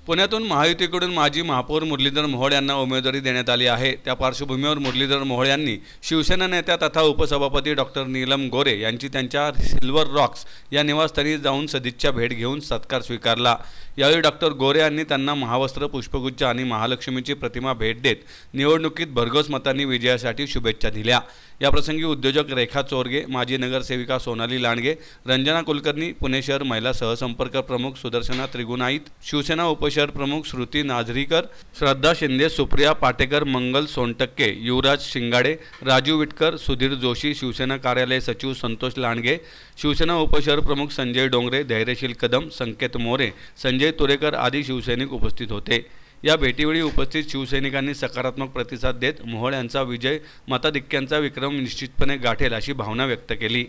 पुण्यातून महायुतीकडून माजी महापौर मुरलीधर मोहोळ यांना उमेदवारी देण्यात आली आहे। त्या पार्श्वभूमीवर मुरलीधर मोहोळ यांनी शिवसेना नेत्या तथा उपसभापती डॉक्टर नीलम गोरे यांची त्यांच्या सिल्वर रॉक्स या निवासस्थानी जाऊन सदिच्छा भेट घेऊन सत्कार स्वीकारला। यावेळी डॉक्टर गोरे यांनी त्यांना महावस्त्र, पुष्पगुच्छ आणि महालक्ष्मीची प्रतिमा भेट देत निवडणुकीत भरघोस मतांनी विजयासाठी शुभेच्छा दिल्या। याप्रसंगी उद्योजक रेखा चोरगे, माजी नगरसेविका सोनाली लांडगे, रंजना कुलकर्णी, पुणे शहर महिला सहसंपर्क प्रमुख सुदर्शना त्रिगुणाईत, शिवसेना उपशहर प्रमुख श्रुती नाझरीकर, श्रद्धा शिंदे, सुप्रिया पाटेकर, मंगल सोनटक्के, युवराज शिंगाडे, राजू विटकर, सुधीर जोशी, शिवसेना कार्यालय सचिव संतोष लांडगे, शिवसेना उपशहर प्रमुख संजय डोंगरे, धैर्यशील कदम, संकेत मोरे, संजय तुरेकर आदी शिवसैनिक उपस्थित होते। या भेटीवेळी उपस्थित शिवसैनिकांनी सकारात्मक प्रतिसाद देत मोहोळ यांचा विजय मताधिक्यांचा विक्रम निश्चितपणे गाठेल अशी भावना व्यक्त केली।